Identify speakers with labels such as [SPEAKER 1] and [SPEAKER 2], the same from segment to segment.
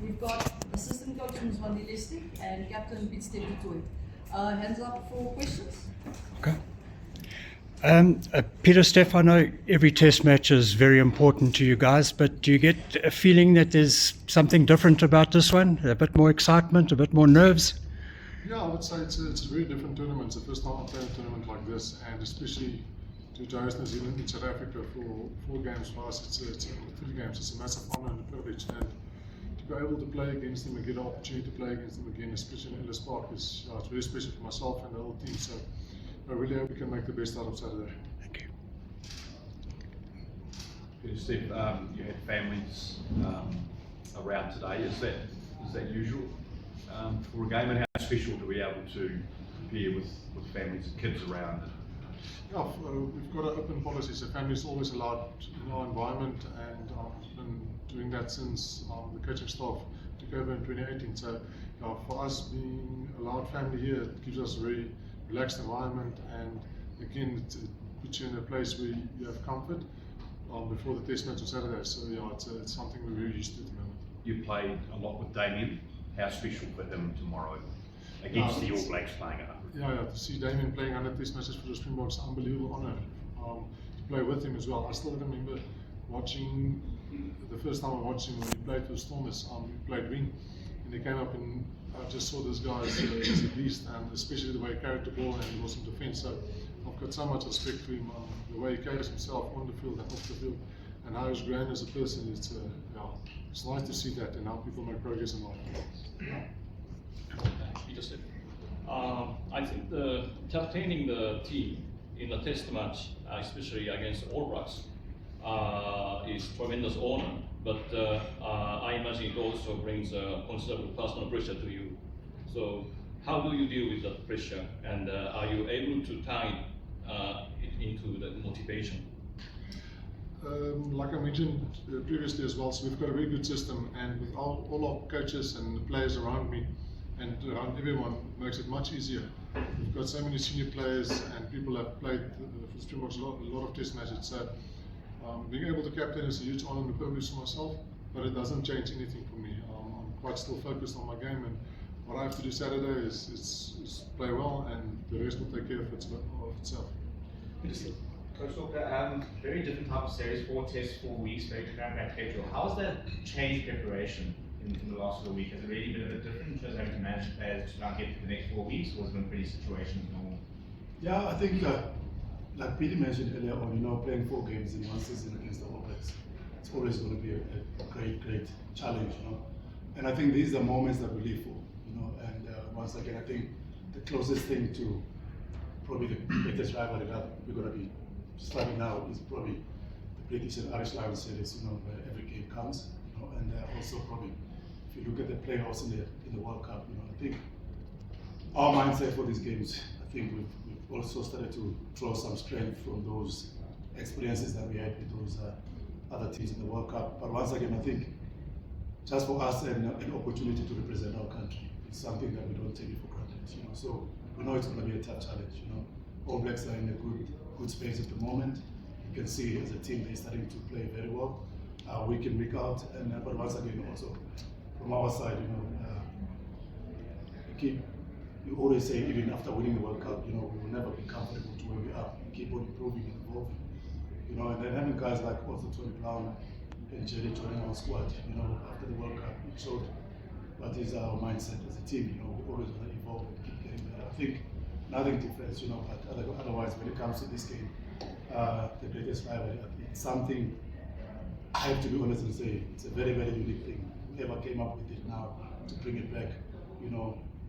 [SPEAKER 1] We've got assistant coach Mzwandile Stick and captain Pieter-Steph du Toit. Hands up for questions.
[SPEAKER 2] Okay. Pieter-Steph, I know every test match is very important to you guys, but do you get a feeling that there's something different about this one? A bit more excitement, a bit more nerves?
[SPEAKER 3] Yeah, I would say it's a very different tournament. It's the first time I'm playing a tournament like this, and especially to host New Zealand in South Africa for 4 games for us, it's 3 games. It's a massive honor and a privilege, and to be able to play against them and get an opportunity to play against them again, especially in Ellis Park, is it's very special for myself and the whole team. So I really hope we can make the best out of Saturday.
[SPEAKER 2] Thank you.
[SPEAKER 4] Pieter-Steph, you had families around today. Is that usual for a game, and how special to be able to prepare with families and kids around?
[SPEAKER 3] Yeah, we've got an open policy, so families always allowed in our environment, and I've been doing that since the coaching staff took over in 2018. So for us being allowed family here, it gives us a very relaxed environment, and again it puts you in a place where you have comfort before the test match on Saturday. So yeah, it's something we're very used to at the moment.
[SPEAKER 4] You played a lot with Damien. How special for him tomorrow against the All Blacks playing at 100?
[SPEAKER 3] Yeah, to see Damien playing 100 test matches for the Springboks, unbelievable honour to play with him as well. I still remember watching the first time I watched him when he played for the Stormers. He played wing, and he came up, and I just saw this guy as a beast, and especially the way he carried the ball and he was in defence. So I've got so much respect for him, the way he carries himself on the field and off the field, and how he's grown as a person. It's nice to see that and how people make progress in life.
[SPEAKER 5] Pieter-Steph, I think captaining the team in a test match, especially against All Blacks, is tremendous honor. But I imagine it also brings considerable personal pressure to you. So how do you deal with that pressure, and are you able to turn it into the motivation?
[SPEAKER 3] Like I mentioned previously as well, so we've got a very good system, and with all our coaches and the players around me and around everyone, makes it much easier. We've got so many senior players, and people have played for Springboks a lot of test matches. So being able to captain is a huge honor and a privilege for myself, but it doesn't change anything for me. I'm quite still focused on my game, and what I have to do Saturday is play well, and the rest will take care of itself.
[SPEAKER 6] Coach Walker, very different type of series, 4 tests, 4 weeks, very cramped schedule. How has that changed preparation in the last little week? Has it really been a bit different in terms of having to manage players to now get to the next 4 weeks, or has it been pretty situational normal?
[SPEAKER 7] Yeah, I think like Peter mentioned earlier on, playing 4 games in one season against the All Blacks, it's always going to be a great challenge, And I think these are moments that we live for, And once again, I think the closest thing to probably the greatest rivalry that we're going to be starting now is probably the British and Irish Lions series, where every game counts, And also probably if you look at the playoffs in the World Cup, I think our mindset for these games, I think we've also started to draw some strength from those experiences that we had with those other teams in the World Cup. But once again, I think just for us an opportunity to represent our country, it's something that we don't take it for granted. So we know it's going to be a tough challenge. All Blacks are in a good space at the moment. You can see as a team they're starting to play very well, week in, week out. And but once again, also from our side, you always say, even after winning the World Cup, we will never be comfortable to where we are. We keep on improving and evolving. And then having guys like also Tony Brown and Jerry joining our squad, after the World Cup, it showed what is our mindset as a team. We always want to evolve and keep getting better. I think nothing different, but otherwise, when it comes to this game, the greatest rivalry, it's something I have to be honest and say it's a very, very unique thing. Whoever came up with it now to bring it back,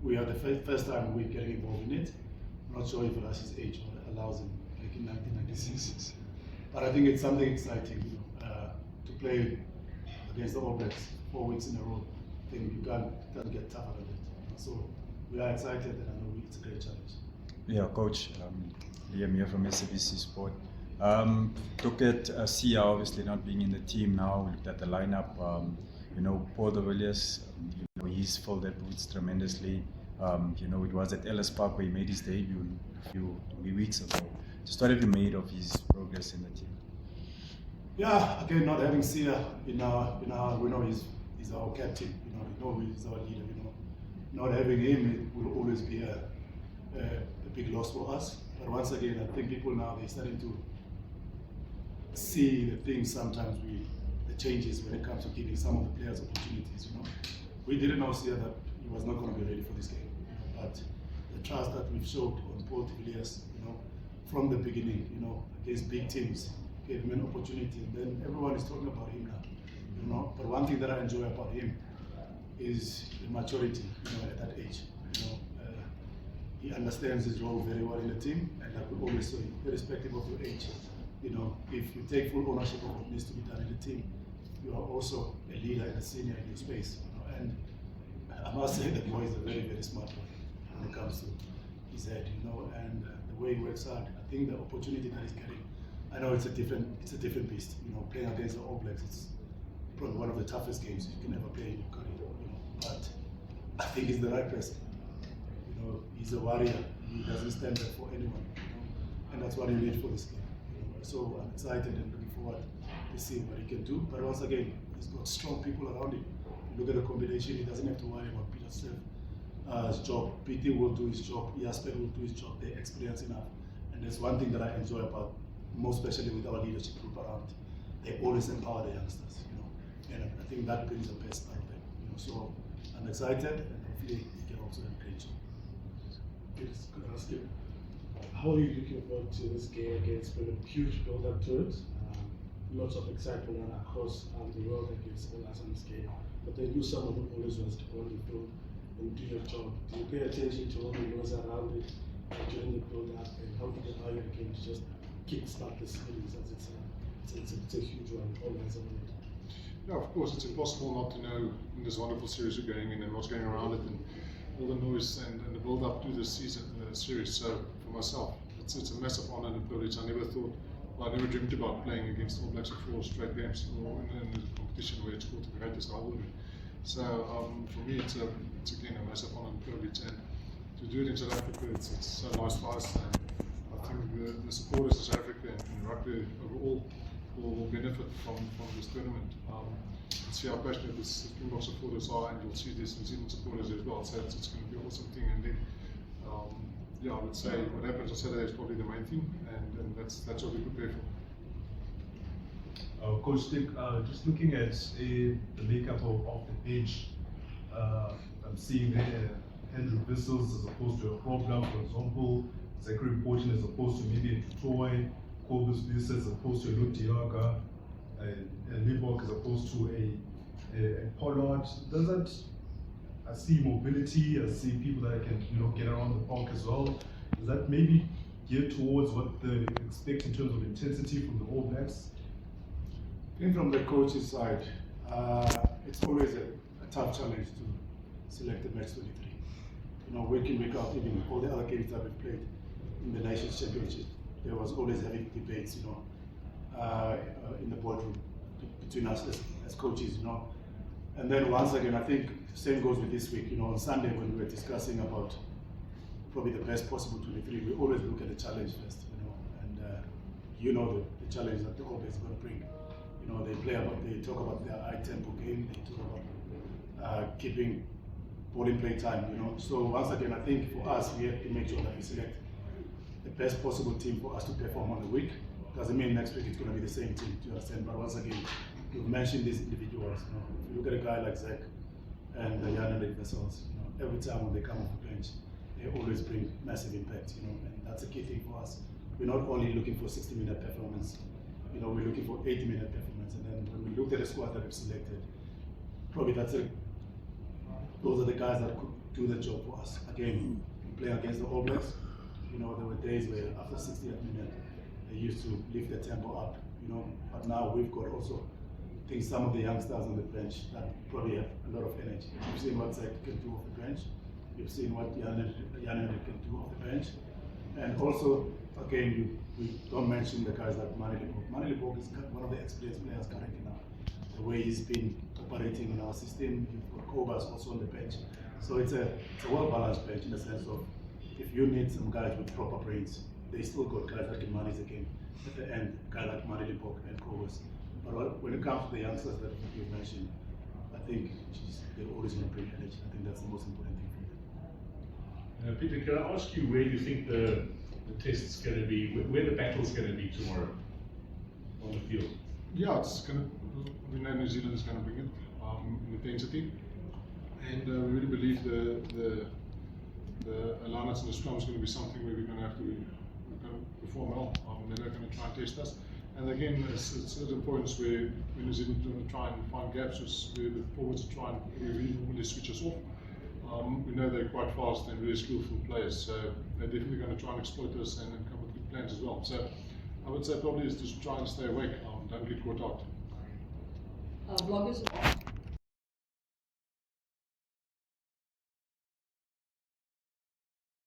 [SPEAKER 7] we are the first time we're getting involved in it. I'm not sure if Rashid's age allows him, like in 1996. But I think it's something exciting, to play against the All Blacks 4 weeks in a row. I think you can't get tougher than that. So we are excited, and I know it's a great challenge.
[SPEAKER 8] Yeah, Coach, Liam here from SABC Sport. Look at Sia obviously not being in the team now. We looked at the lineup. Paul de Villiers, he's filled that boots tremendously. It was at Ellis Park where he made his debut a few weeks ago. Just what have you made of his progress in the team?
[SPEAKER 7] Yeah, again, not having Sia we know he's he's our captain, he's our leader, Not having him, it will always be a big loss for us. But once again, I think people now, they're starting to see the things sometimes the changes when it comes to giving some of the players opportunities, We didn't know here that he was not going to be ready for this game, but the trust that we've showed on both Villiers, from the beginning, against big teams, gave him an opportunity, and then everyone is talking about him now, But one thing that I enjoy about him is the maturity, at that age, he understands his role very well in the team, and like we always say, irrespective of your age, if you take full ownership of what needs to be done in the team, you are also a leader and a senior in your space, and I must say that boy is a very, very smart boy when it comes to his head, and the way he works hard. I think the opportunity that he's getting, I know it's a different beast, playing against the All Blacks, it's probably one of the toughest games you can ever play in your career, but I think he's the right person. He's a warrior. He doesn't stand there for anyone, and that's what you need for this game. So I'm excited and looking forward to seeing what he can do. But once again, he's got strong people around him. You look at the combination; he doesn't have to worry about Pieter-Steph job. PT will do his job. Jasper will do his job. They're experienced enough, and there's one thing that I enjoy about, most especially with our leadership group around. They always empower the youngsters, and I think that brings the best out of them. So I'm excited, and hopefully he can also have a great job.
[SPEAKER 9] Yes, could I ask you, how are you looking forward to this game against Springbok? Huge build-up to it, lots of excitement across the world against all us on this game. But then you, someone who always wants to go on the field and do your job. Do you pay attention to all the noise around it during the build-up, and how do you get out of the game to just kick-start the series, as it's a huge one, all eyes on it?
[SPEAKER 3] Yeah, of course, it's impossible not to know in this wonderful series we're going in and what's going around it, and all the noise and the build up to this series. So for myself, it's a massive honor and a privilege. I never dreamed about playing against All Blacks for 4 straight games, or in a competition where it's called the greatest rivalry. So for me, it's again a massive honor and privilege, and to do it in South Africa, it's so nice for us. And I think the supporters of South Africa and rugby overall will benefit from this tournament. See how passionate the Springbok supporters are, and you'll see this New Zealand supporters as well. So it's going to be an awesome thing. And then, I would say what happens on Saturday is probably the main thing, and that's what we prepare for.
[SPEAKER 10] Coach Stick, just looking at the makeup of the bench, I'm seeing there Andrew Wissels as opposed to a problem, for example, Zachary Portin as opposed to maybe a Du Toit, Cobus Lisa as opposed to a Lutiaga, and Libok as opposed to a Pollard. Does that, I see mobility, I see people that can get around the park as well. Is that maybe geared towards what they expect in terms of intensity from the All Blacks?
[SPEAKER 7] I think from the coach's side, it's always a tough challenge to select the match 23. Week in, week out, even all the other games that we've played in the Nations Championship, there was always heavy debates, in the boardroom between us as coaches, And then once again, I think the same goes with this week. On Sunday when we were discussing about probably the best possible 23, we always look at the challenge first, and the challenge that the All Blacks are going to bring. They talk about their high tempo game, they talk about keeping ball in play time, So once again, I think for us, we have to make sure that we select the best possible team for us to perform on the week. Doesn't mean next week it's going to be the same team, do you understand? But once again, you've mentioned these individuals. If you look at a guy like Zach and the Jan and the Vessels, every time when they come off the bench, they always bring massive impact, and that's a key thing for us. We're not only looking for 60-minute performance, we're looking for 80-minute performance. And then when we looked at the squad that we've selected, probably those are the guys that could do the job for us. Again, playing against the All Blacks, there were days where after 60th minute, they used to lift their tempo up, but now we've got also, I think, some of the youngsters on the bench that probably have a lot of energy. You've seen what Zach can do off the bench, you've seen what Jan can do off the bench, and also, again, we don't mention the guys like Mzwandile Stick. Mzwandile Stick is one of the experienced players currently now. The way he's been operating in our system, you've got Cobus also on the bench. So it's a well-balanced bench in the sense of, if you need some guys with proper brains, they still got guys that can manage the game. At the end, a guy like Mzwandile Stick and Cobus. But when it comes to the youngsters that you've mentioned, I think they're always going to bring energy. I think that's the most important thing for them.
[SPEAKER 11] Peter, can I ask you where you think the test's going to be, where the battle's going to be tomorrow on the field?
[SPEAKER 3] Yeah, it's going to, we know New Zealand is going to bring it in intensity, and we really believe the alignments in the scrum is going to be something where we're going to have to perform well. They're not going to try and test us. And again, it's certain points where New Zealand are going to try and find gaps, where the forwards are trying to really switch us off. We know they're quite fast and very skillful players, so they're definitely going to try and exploit us and come with good plans as well. So I would say probably is just try and stay awake, don't get caught out.
[SPEAKER 1] Vloggers,